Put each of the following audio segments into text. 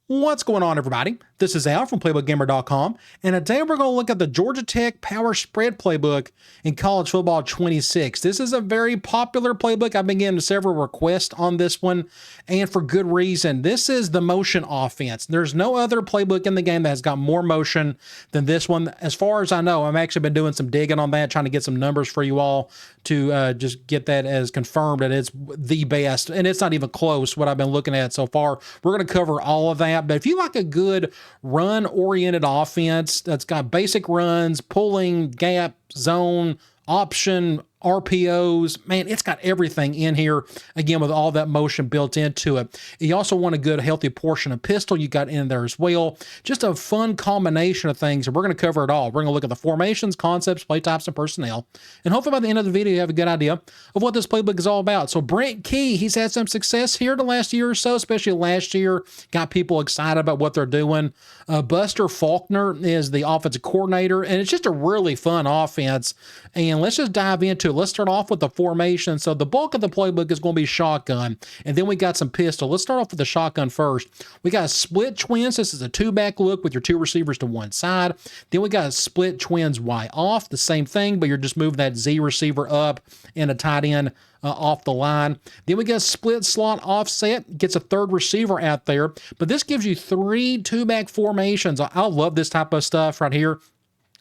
What's going on, everybody? This is Al from PlaybookGamer.com, and today we're going to look at the Georgia Tech Power Spread Playbook in College Football 26. This is a very popular playbook. I've been getting several requests on this one, and for good reason. This is the motion offense. There's no other playbook in the game that has got more motion than this one. As far as I know, I've actually been doing some digging on that, trying to get some numbers for you all to just get that as confirmed that it's the best, and it's not even close what I've been looking at so far. We're going to cover all of that. But if you like a good run-oriented offense that's got basic runs, pulling, gap, zone, option, RPOs, man, it's got everything in here, again, with all that motion built into it. You also want a good, healthy portion of pistol you got in there as well. Just a fun combination of things, and we're going to cover it all. We're going to look at the formations, concepts, play types, and personnel, and hopefully by the end of the video you have a good idea of what this playbook is all about. So Brent Key, he's had some success here the last year or so, especially last year, got people excited about what they're doing. Buster Faulkner is the offensive coordinator, and it's just a really fun offense, and let's just dive into it. Let's start off with the formation. So the bulk of the playbook is going to be shotgun, and then we got some pistol. Let's start off with the shotgun first. We got split twins. This is a two-back look with your two receivers to one side. Then we got split twins Y off, the same thing, but you're just moving that Z receiver up and a tight end off the line. Then we got split slot offset, gets a third receiver out there, but this gives you three two-back formations. I love this type of stuff right here.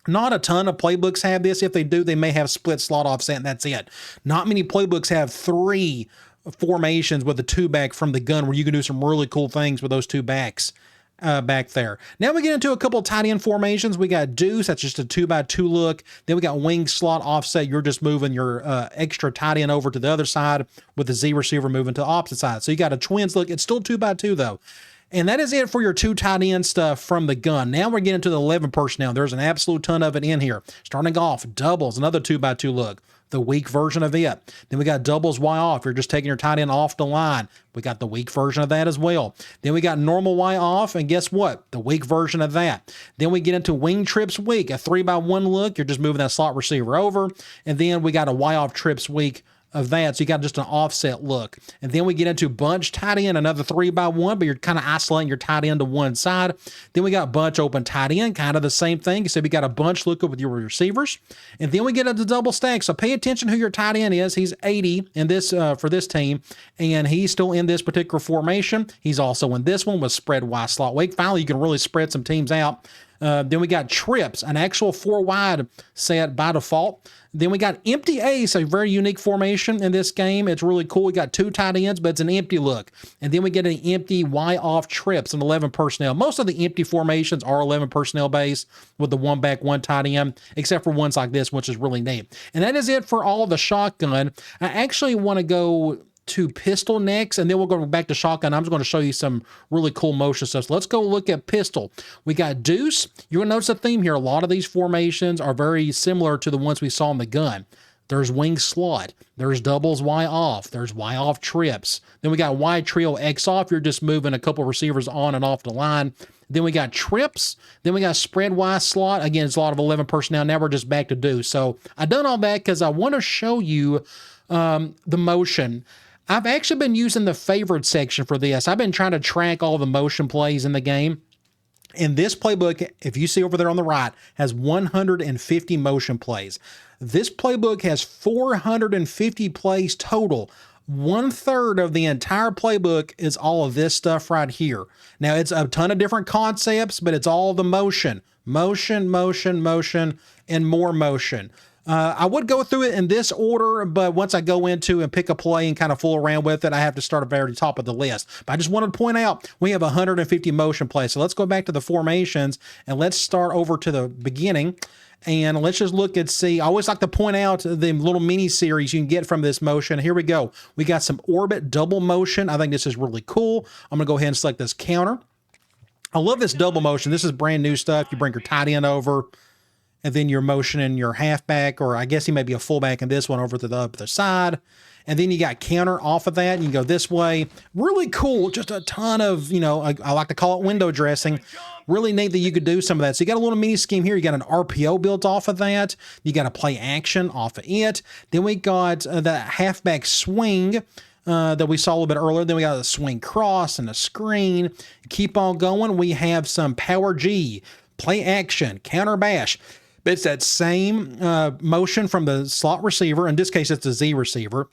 Not a ton of playbooks have this. If they do, they may have split slot offset, and that's it. Not many playbooks have three formations with a two-back from the gun where you can do some really cool things with those two backs back there. Now we get into a couple tight end formations. We got deuce, that's just a 2x2 look. Then we got wing slot offset. You're just moving your extra tight end over to the other side with the Z receiver moving to the opposite side. So you got a twins look. It's still 2x2 though. And that is it for your two tight end stuff from the gun. Now we're getting to the 11 personnel. There's an absolute ton of it in here. Starting off, doubles, another 2x2 look. The weak version of it. Then we got doubles Y off. You're just taking your tight end off the line. We got the weak version of that as well. Then we got normal Y off, and guess what? The weak version of that. Then we get into wing trips weak, a 3x1 look. You're just moving that slot receiver over. And then we got a Y off trips weak of that, so you got just an offset look. And then we get into bunch tight end, another 3x1, but you're kind of isolating your tight end to one side. Then we got bunch open tight end, kind of the same thing. So we got a bunch look up with your receivers. And then we get into double stack. So pay attention who your tight end is. He's 80 in this for this team, and he's still in this particular formation. He's also in this one with spread Y slot weak. Finally, you can really spread some teams out. Then we got trips, an actual 4-wide set by default. Then we got empty ace, a very unique formation in this game. It's really cool. We got two tight ends, but it's an empty look. And then we get an empty Y off trips and 11 personnel. Most of the empty formations are 11 personnel base with the one back, one tight end, except for ones like this, which is really neat. And that is it for all of the shotgun. I actually want to go to pistol next, and then we'll go back to shotgun. I'm just going to show you some really cool motion stuff. So let's go look at pistol. We got deuce. You're going to notice a theme here. A lot of these formations are very similar to the ones we saw in the gun. There's wing slot. There's doubles Y off. There's Y off trips. Then we got Y trio X off. You're just moving a couple receivers on and off the line. Then we got trips. Then we got spread Y slot. Again, it's a lot of 11 personnel. Now we're just back to deuce. So I've done all that because I want to show you the motion. I've actually been using the favorite section for this. I've been trying to track all the motion plays in the game. And this playbook, if you see over there on the right, has 150 motion plays. This playbook has 450 plays total. 1/3 of the entire playbook is all of this stuff right here. Now, it's a ton of different concepts, but it's all the motion. Motion, motion, motion, and more motion. I would go through it in this order, but once I go into and pick a play and kind of fool around with it, I have to start at the very top of the list. But I just wanted to point out, we have 150 motion plays. So let's go back to the formations, and let's start over to the beginning. And let's just look and see. I always like to point out the little mini series you can get from this motion. Here we go. We got some orbit double motion. I think this is really cool. I'm going to go ahead and select this counter. I love this double motion. This is brand new stuff. You bring your tight end over, and then you're motioning your halfback, or I guess he may be a fullback in this one, over to the other side. And then you got counter off of that, and you can go this way. Really cool. Just a ton of, I like to call it window dressing. Really neat that you could do some of that. So you got a little mini scheme here. You got an RPO built off of that. You got a play action off of it. Then we got the halfback swing. that we saw a little bit earlier. Then we got a swing cross and a screen. Keep on going. We have some power G, play action, counter bash. But it's that same motion from the slot receiver. In this case, it's the Z receiver.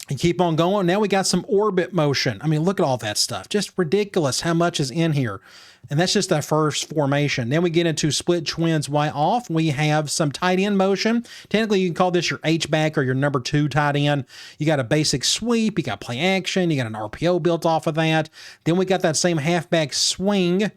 And keep on going. Now we got some orbit motion. I mean, look at all that stuff. Just ridiculous how much is in here. And that's just that first formation. Then we get into split twins Y off. We have some tight end motion. Technically, you can call this your H-back or your number 2 tight end. You got a basic sweep. You got play action. You got an RPO built off of that. Then we got that same halfback swing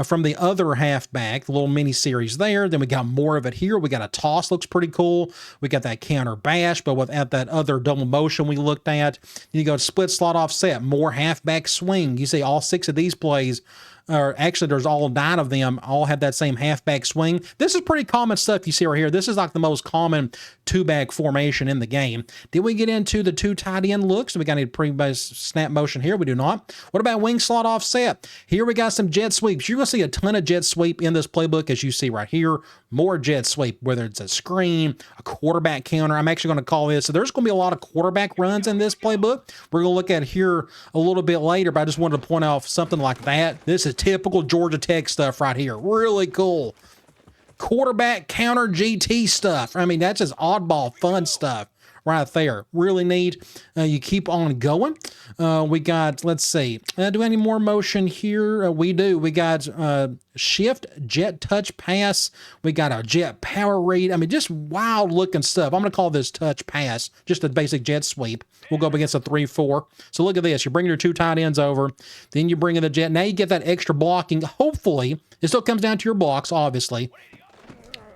from the other halfback, the little mini series there. Then we got more of it here. We got a toss, looks pretty cool. We got that counter bash, but without that other double motion we looked at. Then you go split slot offset, more halfback swing. You see all 6 of these plays, or actually there's all 9 of them, all have that same halfback swing. This is pretty common stuff you see right here. This is like the most common 2-back formation in the game. Did we get into the 2 tight end looks? We got any pre-base snap motion here? We do not. What about wing slot offset? Here we got some jet sweeps. You're going to see a ton of jet sweep in this playbook, as you see right here. More jet sweep, whether it's a screen, a quarterback counter. I'm actually going to call this. So there's going to be a lot of quarterback runs in this playbook. We're going to look at here a little bit later, but I just wanted to point out something like that. This is typical Georgia Tech stuff right here. Really cool. Quarterback counter GT stuff. I mean, that's just oddball fun stuff right there. Really neat. You keep on going. We got, let's see, do we have any more motion here? We do. We got shift, jet touch pass. We got a jet power read. I mean, just wild looking stuff. I'm going to call this touch pass, just a basic jet sweep. We'll go up against a 3-4. So look at this. You bring your 2 tight ends over. Then you bring in the jet. Now you get that extra blocking. Hopefully, it still comes down to your blocks, obviously.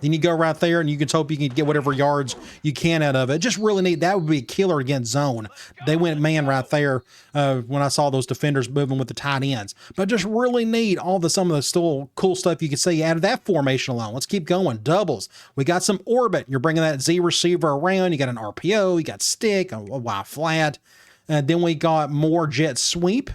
Then you go right there, and you can hope you can get whatever yards you can out of it. Just really neat. That would be a killer against zone. They went man right there when I saw those defenders moving with the tight ends. But just really neat. Some of the still cool stuff you can see out of that formation alone. Let's keep going. Doubles. We got some orbit. You're bringing that Z receiver around. You got an RPO. You got stick, a Y flat. Then we got more jet sweep.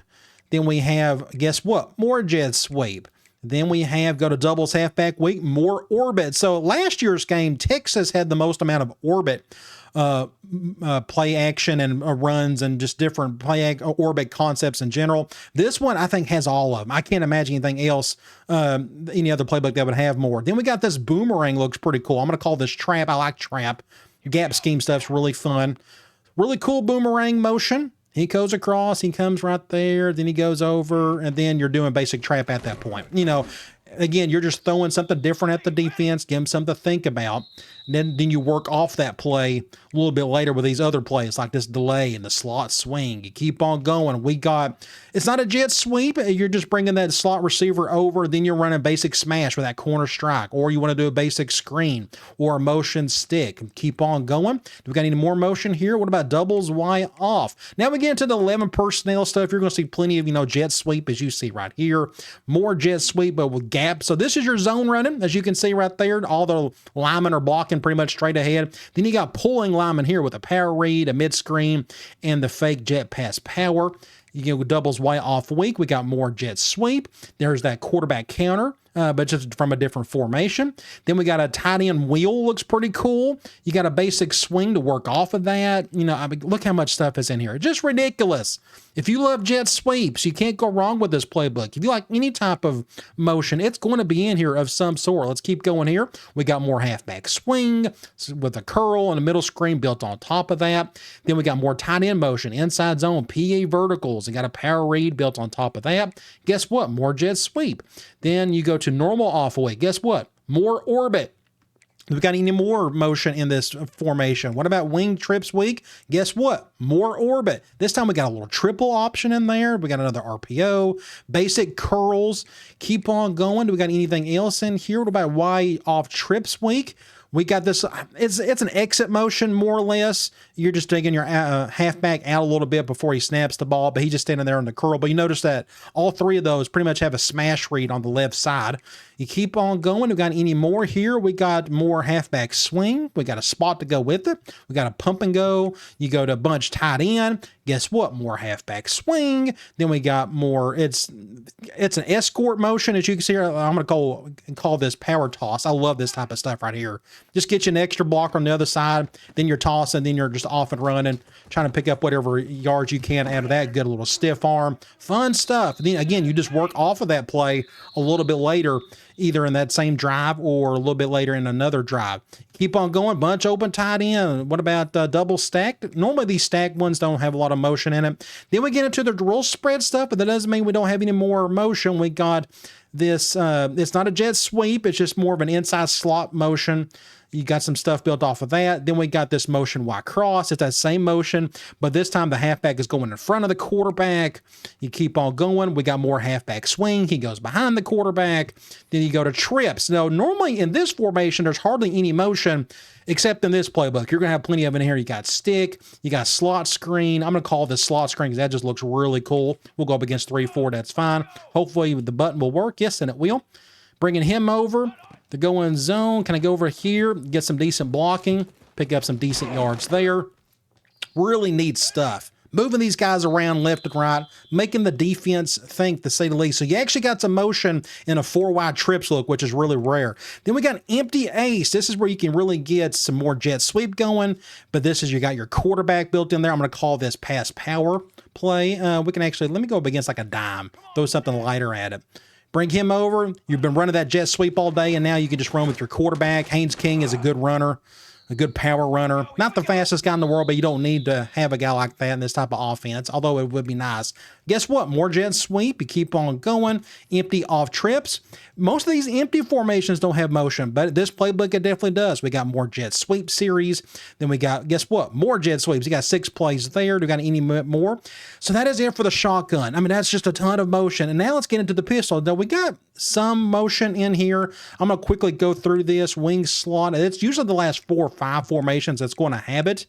Then we have, guess what? More jet sweep. Then we have go to doubles halfback week, more orbit. So last year's game, Texas had the most amount of orbit play action and runs and just different orbit concepts in general. This one, I think, has all of them. I can't imagine anything else, any other playbook that would have more. Then we got this boomerang, looks pretty cool. I'm going to call this trap. I like trap. Gap scheme stuff's really fun. Really cool boomerang motion. He goes across, he comes right there, then he goes over, and then you're doing basic trap at that point. You know, again, you're just throwing something different at the defense, give them something to think about. And then you work off that play a little bit later with these other plays like this delay and the slot swing. You keep on going. It's not a jet sweep. You're just bringing that slot receiver over. Then you're running basic smash with that corner strike, or you want to do a basic screen or a motion stick. Keep on going. Do we got any more motion here? What about doubles Y off? Now we get into the 11 personnel stuff. You're going to see plenty of, jet sweep, as you see right here. More jet sweep, but with gap. So this is your zone running, as you can see right there. All the linemen are blocking pretty much straight ahead. Then you got pulling linemen here with a power read, a mid screen, and the fake jet pass power. You with doubles Y off week. We got more jet sweep. There's that quarterback counter, but just from a different formation. Then we got a tight end wheel, looks pretty cool. You got a basic swing to work off of that. Look how much stuff is in here. Just ridiculous. If you love jet sweeps, you can't go wrong with this playbook. If you like any type of motion, it's going to be in here of some sort. Let's keep going here. We got more halfback swing with a curl and a middle screen built on top of that. Then we got more tight end motion, inside zone, PA verticals. You got a power read built on top of that. Guess what? More jet sweep. Then you go to normal off away. Guess what? More orbit. We got any more motion in this formation? What about wing trips week? Guess what? More orbit. This time we got a little triple option in there. We got another RPO, basic curls. Keep on going. Do we got anything else in here? What about Y off trips week? We got this, it's an exit motion, more or less. You're just taking your halfback out a little bit before he snaps the ball, but he's just standing there in the curl. But you notice that all 3 of those pretty much have a smash read on the left side. You keep on going. We got any more here? We got more halfback swing. We got a spot to go with it. We got a pump and go. You go to bunch tight end. Guess what? More halfback swing. Then we got more. It's an escort motion, as you can see. I'm going to call this power toss. I love this type of stuff right here. Just get you an extra blocker on the other side, then you're tossing, then you're just off and running, trying to pick up whatever yards you can out of that. Good little stiff arm, fun stuff. And then again, you just work off of that play a little bit later, either in that same drive or a little bit later in another drive. Keep on going, bunch open tight end. What about double stacked? Normally these stacked ones don't have a lot of motion in it. Then we get into the roll spread stuff, but that doesn't mean we don't have any more motion. We got this, it's not a jet sweep, it's just more of an inside slot motion. You got some stuff built off of that. Then we got this motion Y cross. It's that same motion, but this time the halfback is going in front of the quarterback. You keep on going. We got more halfback swing. He goes behind the quarterback. Then you go to trips. Now, normally in this formation, there's hardly any motion except in this playbook. You're going to have plenty of it in here. You got stick. You got slot screen. I'm going to call this slot screen because that just looks really cool. We'll go up against 3-4. That's fine. Hopefully the button will work. Yes, and it will. Bringing him over to go in zone. Can I go over here, get some decent blocking, pick up some decent yards there? Really neat stuff. Moving these guys around left and right, making the defense think, to say the least. So you actually got some motion in a 4-wide trips look, which is really rare. Then we got empty ace. This is where you can really get some more jet sweep going, but this is, you got your quarterback built in there. I'm going to call this pass power play. We can actually, let me go up against like a dime, throw something lighter at it. Bring him over. You've been running that jet sweep all day, and now you can just run with your quarterback. Haynes King is a good runner, a good power runner. Not the fastest guy in the world, but you don't need to have a guy like that in this type of offense, although it would be nice. Guess what? More jet sweep. You keep on going. Empty off trips. Most of these empty formations don't have motion, but this playbook, it definitely does. We got more jet sweep series. Then we got, guess what? More jet sweeps. You got 6 plays there. Do we got any more? So that is it for the shotgun. I mean, that's just a ton of motion. And now let's get into the pistol. Now we got some motion in here. I'm going to quickly go through this wing slot. It's usually the last 4 or 5 formations that's going to have it.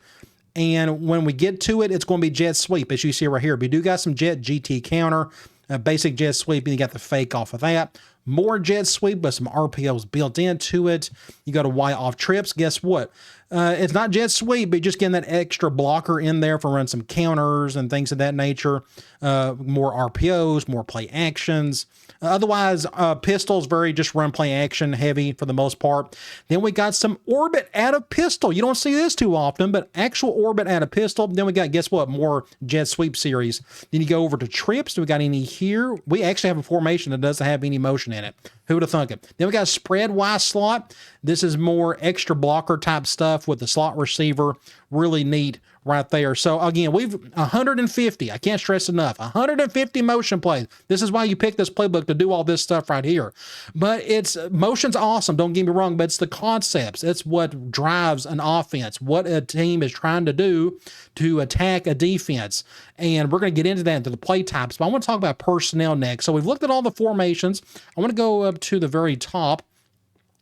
And when we get to it, it's going to be jet sweep, as you see right here. But you do got some jet GT counter, a basic jet sweep, and you got the fake off of that. More jet sweep, but some RPOs built into it. You go to Y off trips. Guess what? It's not jet sweep, but just getting that extra blocker in there for running some counters and things of that nature. More RPOs, more play actions. Otherwise, pistol's very just run play action heavy for the most part. Then we got some orbit out of pistol. You don't see this too often, but actual orbit out of pistol. Then we got, guess what? More jet sweep series. Then you go over to trips. Do we got any here? We actually have a formation that doesn't have any motion in it. Who would have thunk it? Then we got a spread Y slot. This is more extra blocker type stuff with the slot receiver. Really neat right there. So again, we've 150. I can't stress enough. 150 motion plays. This is why you pick this playbook, to do all this stuff right here. But motion's awesome. Don't get me wrong, but it's the concepts. It's what drives an offense, what a team is trying to do to attack a defense. And we're going to get into that, into the play types. But I want to talk about personnel next. So we've looked at all the formations. I want to go up to the very top.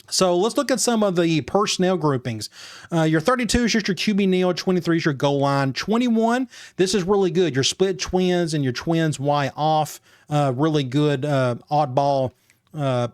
So let's look at some of the personnel groupings. Your 32 is just your QB nil, 23 is your goal line, 21, this is really good. Your split twins and your twins Y off, really good oddball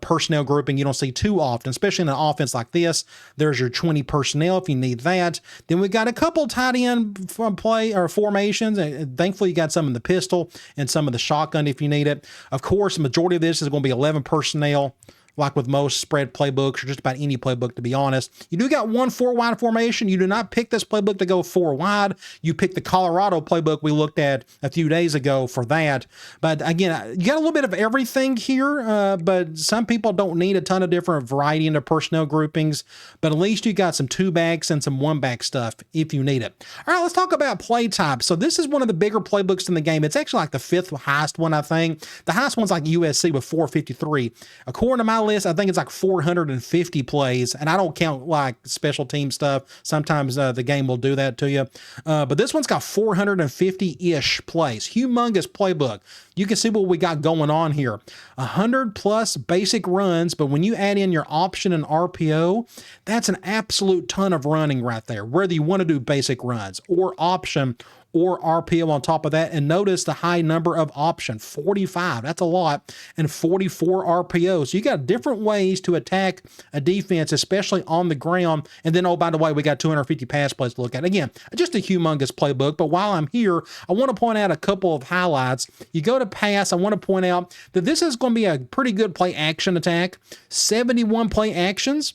personnel grouping you don't see too often, especially in an offense like this. There's your 20 personnel if you need that. Then we got a couple tight end play or formations. Thankfully, you got some in the pistol and some of the shotgun if you need it. Of course, the majority of this is going to be 11 personnel. Like with most spread playbooks, or just about any playbook, to be honest. You do got 1 4-wide formation. You do not pick this playbook to go 4 wide. You pick the Colorado playbook we looked at a few days ago for that. But again, you got a little bit of everything here, but some people don't need a ton of different variety into personnel groupings. But at least you got some 2-backs and some 1-back stuff if you need it. All right, let's talk about play types. So this is one of the bigger playbooks in the game. It's actually like the 5th highest one, I think. The highest one's like USC with 453. According to my list, I think it's like 450 plays, and I don't count like special team stuff. Sometimes the game will do that to you. But this one's got 450-ish plays. Humongous playbook. You can see what we got going on here. 100 plus basic runs, but when you add in your option and RPO, that's an absolute ton of running right there, whether you want to do basic runs or option or RPO on top of that. And notice the high number of option, 45. That's a lot. And 44 RPOs. So you got different ways to attack a defense, especially on the ground. And then, oh, by the way, we got 250 pass plays to look at. Again, just a humongous playbook. But while I'm here, I want to point out a couple of highlights. You go to pass, I want to point out that this is going to be a pretty good play action attack. 71 play actions.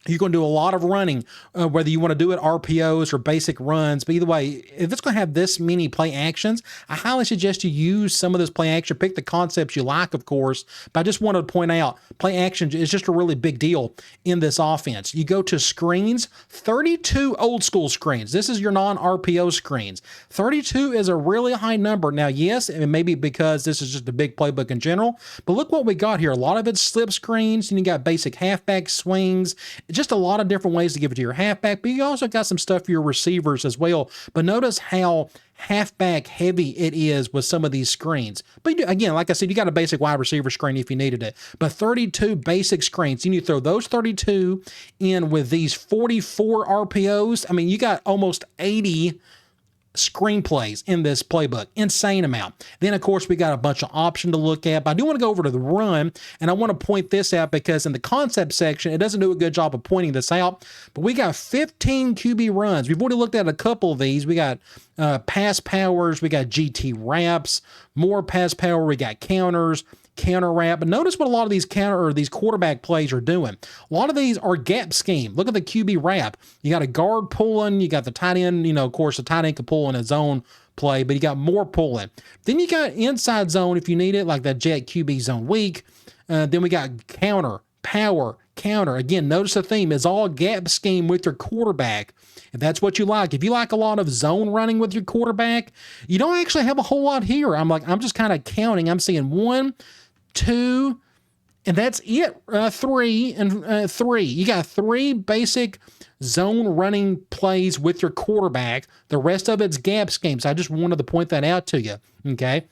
You're going to do a lot of running, whether you want to do it RPOs or basic runs. But either way, if it's going to have this many play actions, I highly suggest you use some of this play action. Pick the concepts you like, of course. But I just wanted to point out, play action is just a really big deal in this offense. You go to screens, 32 old school screens. This is your non-RPO screens. 32 is a really high number. Now, yes, it may be because this is just a big playbook in general, but look what we got here. A lot of it's slip screens, and you got basic halfback swings, just a lot of different ways to give it to your halfback, but you also got some stuff for your receivers as well. But notice how halfback heavy it is with some of these screens. But again, like I said, you got a basic wide receiver screen if you needed it. But 32 basic screens, you need to throw those 32 in with these 44 RPOs. I mean, you got almost 80 screenplays in this playbook. Insane amount. Then, of course, we got a bunch of options to look at, but I do want to go over to the run, and I want to point this out because in the concept section, it doesn't do a good job of pointing this out, but we got 15 QB runs. We've already looked at a couple of these. We got pass powers, we got GT wraps, more pass power, we got counters, counter wrap. But notice what a lot of these these quarterback plays are doing. A lot of these are gap scheme. Look at the QB wrap. You got a guard pulling, you got the tight end, of course, the tight end can pull in his own play, but you got more pulling. Then you got inside zone if you need it, like that jet QB zone weak. Then we got counter, power, counter. Again, notice the theme is all gap scheme with your quarterback. If that's what you like. If you like a lot of zone running with your quarterback, you don't actually have a whole lot here. I'm just kind of counting. I'm seeing 1, 2, and that's it. 3 and 3. You got 3 basic zone running plays with your quarterback. The rest of it's gap schemes. I just wanted to point that out to you. Okay.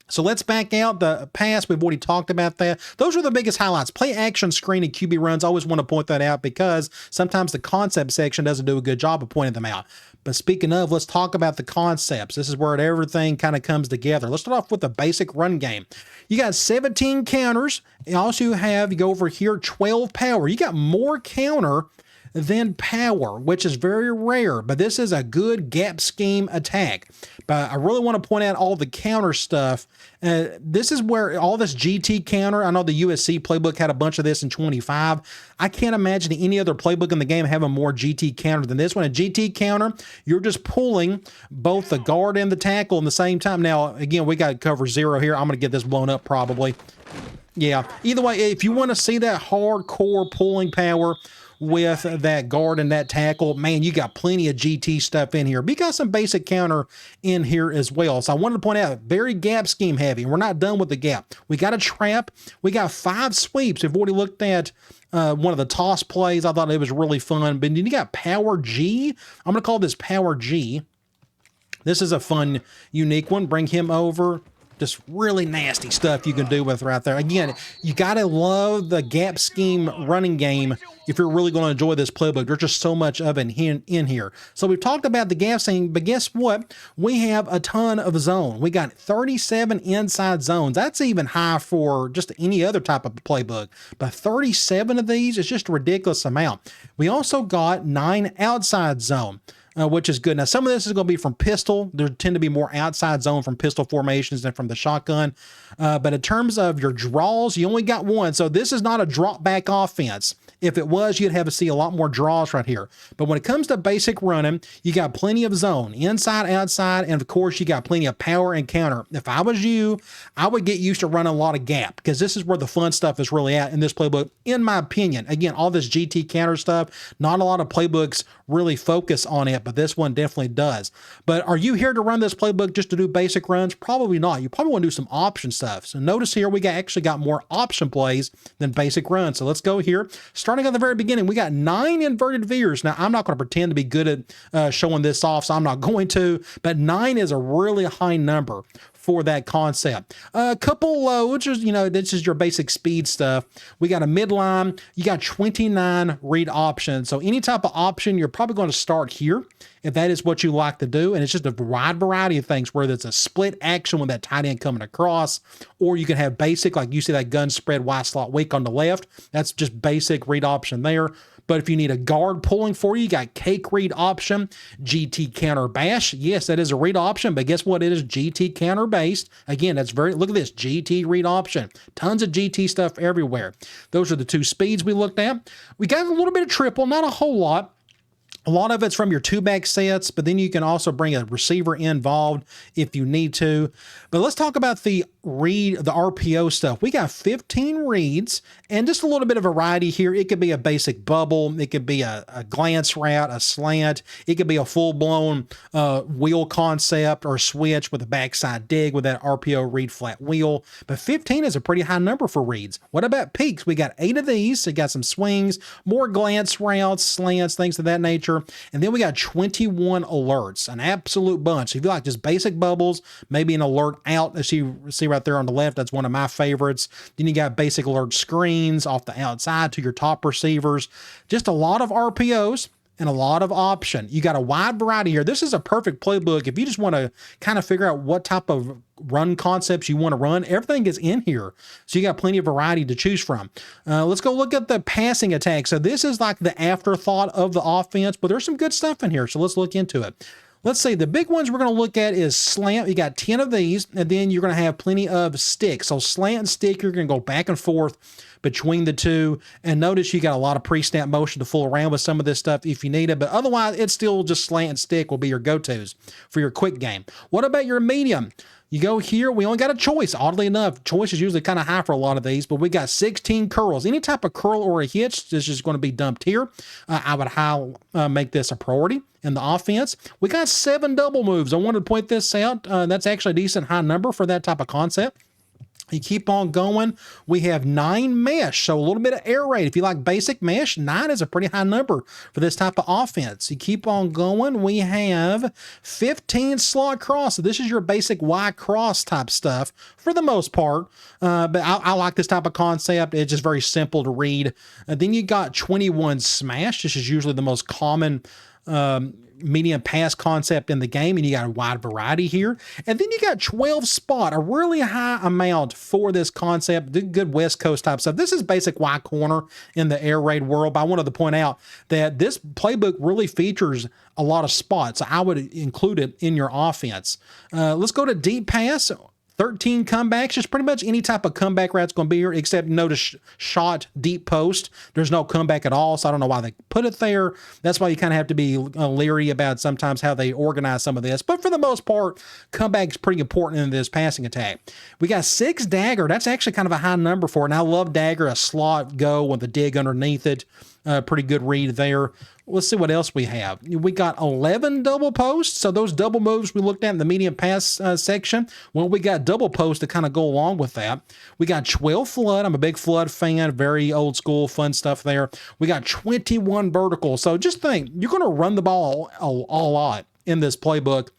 So let's back out the pass. We've already talked about that. Those are the biggest highlights. Play action, screen, and QB runs. I always want to point that out because sometimes the concept section doesn't do a good job of pointing them out. But speaking of, let's talk about the concepts. This is where everything kind of comes together. Let's start off with the basic run game. You got 17 counters. You also have, you go over here, 12 power. You got more counter than power, which is very rare, but this is a good gap scheme attack. But I really want to point out all the counter stuff. This is where all this GT counter, I know the USC playbook had a bunch of this in 25. I can't imagine any other playbook in the game having more GT counter than this one. A GT counter, you're just pulling both the guard and the tackle in the same time. Now, again, we got cover 0 here. I'm going to get this blown up probably. Yeah, either way, if you want to see that hardcore pulling power with that guard and that tackle, man, you got plenty of GT stuff in here. We got some basic counter in here as well. So I wanted to point out, very gap scheme heavy. We're not done with the gap. We got a trap. We got 5 sweeps. We've already looked at one of the toss plays. I thought it was really fun. But then you got Power G. I'm going to call this Power G. This is a fun, unique one. Bring him over. Just really nasty stuff you can do with right there. Again, you got to love the gap scheme running game if you're really going to enjoy this playbook. There's just so much of it in here. So we've talked about the gap scheme, but guess what? We have a ton of zone. We got 37 inside zones. That's even high for just any other type of playbook. But 37 of these is just a ridiculous amount. We also got 9 outside zone. Which is good. Now, some of this is going to be from pistol. There tend to be more outside zone from pistol formations than from the shotgun. But in terms of your draws, you only got 1. So this is not a drop back offense. If it was, you'd have to see a lot more draws right here. But when it comes to basic running, you got plenty of zone, inside, outside, and of course, you got plenty of power and counter. If I was you, I would get used to running a lot of gap because this is where the fun stuff is really at in this playbook, in my opinion. Again, all this GT counter stuff, not a lot of playbooks really focus on it, but this one definitely does. But are you here to run this playbook just to do basic runs? Probably not. You probably want to do some option stuff. So notice here, we actually got more option plays than basic runs. So let's go here. Starting at the very beginning, we got 9 inverted veers. Now, I'm not going to pretend to be good at showing this off, so I'm not going to, but 9 is a really high number for that concept. A couple loads, this is your basic speed stuff. We got a midline. You got 29 read options. So any type of option, you're probably going to start here if that is what you like to do. And it's just a wide variety of things, whether it's a split action with that tight end coming across, or you can have basic, like you see that gun spread wide slot weak on the left. That's just basic read option there. But if you need a guard pulling for you, you got cake read option, GT counter bash. Yes, that is a read option, but guess what? It is GT counter based. Again, that's look at this, GT read option. Tons of GT stuff everywhere. Those are the two speeds we looked at. We got a little bit of triple, not a whole lot. A lot of it's from your 2-back sets, but then you can also bring a receiver involved if you need to. But let's talk about the RPO stuff. We got 15 reads and just a little bit of variety here. It could be a basic bubble. It could be a glance route, a slant. It could be a full-blown wheel concept or switch with a backside dig with that RPO read flat wheel. But 15 is a pretty high number for reads. What about peaks? We got 8 of these. So you got some swings, more glance routes, slants, things of that nature. And then we got 21 alerts, an absolute bunch. So if you like just basic bubbles, maybe an alert out, as you see right there on the left, that's one of my favorites. Then you got basic alert screens off the outside to your top receivers. Just a lot of RPOs and a lot of option. You got a wide variety here. This is a perfect playbook if you just want to kind of figure out what type of run concepts you want to run. Everything is in here, so you got plenty of variety to choose from. Let's go look at the passing attack. So this is like the afterthought of the offense, but there's some good stuff in here, so let's look into it. Let's see, the big ones we're going to look at is slant. You got 10 of these, and then you're going to have plenty of sticks. So slant and stick, you're going to go back and forth between the two. And notice you got a lot of pre-snap motion to fool around with some of this stuff if you need it. But otherwise, it's still just slant and stick will be your go-tos for your quick game. What about your medium? You go here, we only got a choice. Oddly enough, choice is usually kind of high for a lot of these, but we got 16 curls. Any type of curl or a hitch, this is going to be dumped here. I would make this a priority in the offense. We got 7 double moves. I wanted to point this out. That's actually a decent high number for that type of concept. You keep on going. We have 9 mesh, so a little bit of air raid. If you like basic mesh, 9 is a pretty high number for this type of offense. You keep on going. We have 15 slot cross. So this is your basic Y cross type stuff for the most part. But I like this type of concept. It's just very simple to read. Then you got 21 smash. This is usually the most common medium pass concept in the game, and you got a wide variety here. And then you got 12 spot, a really high amount for this concept. Good West Coast type stuff. This is basic Y corner in the air raid world, but I wanted to point out that this playbook really features a lot of spots. I would include it in your offense. Let's go to deep pass. 13 comebacks, just pretty much any type of comeback route's going to be here, except notice shot deep post. There's no comeback at all, so I don't know why they put it there. That's why you kind of have to be leery about sometimes how they organize some of this. But for the most part, comeback's pretty important in this passing attack. We got 6 dagger. That's actually kind of a high number for it. And I love dagger, a slot go with a dig underneath it. Pretty good read there. Let's see what else we have. We got 11 double posts. So those double moves we looked at in the medium pass section. Well, we got double posts to kind of go along with that. We got 12 flood. I'm a big flood fan. Very old school, fun stuff there. We got 21 vertical. So just think, you're going to run the ball a lot in this playbook.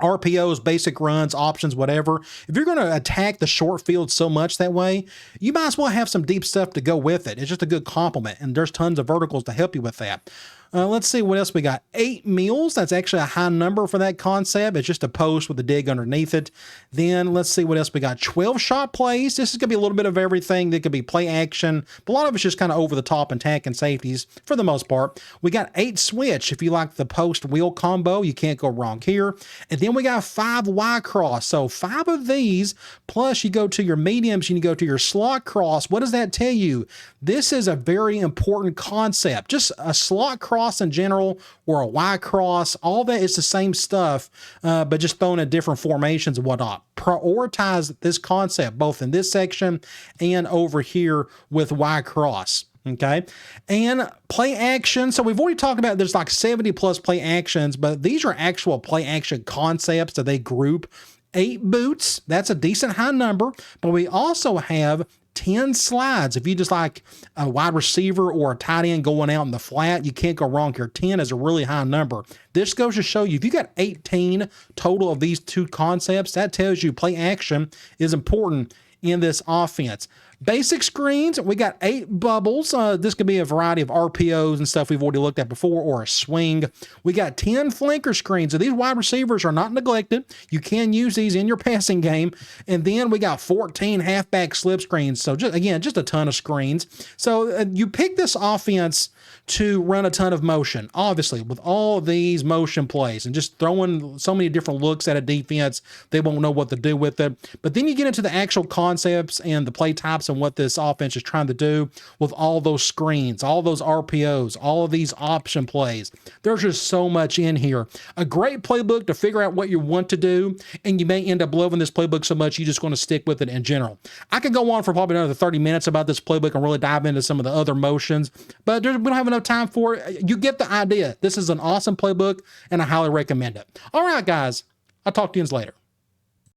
RPOs, basic runs, options, whatever. If you're going to attack the short field so much that way, you might as well have some deep stuff to go with it. It's just a good complement, and there's tons of verticals to help you with that. Let's see what else we got. 8 meals. That's actually a high number for that concept. It's just a post with a dig underneath it. Then let's see what else we got. 12 shot plays. This is going to be a little bit of everything. That could be play action, but a lot of it's just kind of over the top and tack and safeties for the most part. We got 8 switch. If you like the post wheel combo, you can't go wrong here. And then we got 5 Y cross. So 5 of these, plus you go to your mediums and you go to your slot cross. What does that tell you? This is a very important concept. Just a slot cross in general or a Y cross, all that is the same stuff, but just thrown in different formations and whatnot. Prioritize this concept both in this section and over here with Y cross. Okay. And play action. So we've already talked about there's like 70 plus play actions, but these are actual play action concepts that they group. 8 boots. That's a decent high number, but we also have 10 slides. If you just like a wide receiver or a tight end going out in the flat, you can't go wrong here. 10 is a really high number. This goes to show you, if you got 18 total of these two concepts, that tells you play action is important in this offense. Basic screens, we got 8 bubbles. This could be a variety of RPOs and stuff we've already looked at before, or a swing. We got 10 flanker screens. So these wide receivers are not neglected. You can use these in your passing game. And then we got 14 halfback slip screens. So just a ton of screens. So you pick this offense to run a ton of motion, obviously, with all these motion plays and just throwing so many different looks at a defense, they won't know what to do with it. But then you get into the actual concepts and the play types and what this offense is trying to do with all those screens, all those RPOs, all of these option plays. There's just so much in here. A great playbook to figure out what you want to do, and you may end up loving this playbook so much you're just going to stick with it in general. I could go on for probably another 30 minutes about this playbook and really dive into some of the other motions, but we don't have enough time for it. You get the idea. This is an awesome playbook, and I highly recommend it. All right, guys. I'll talk to you later.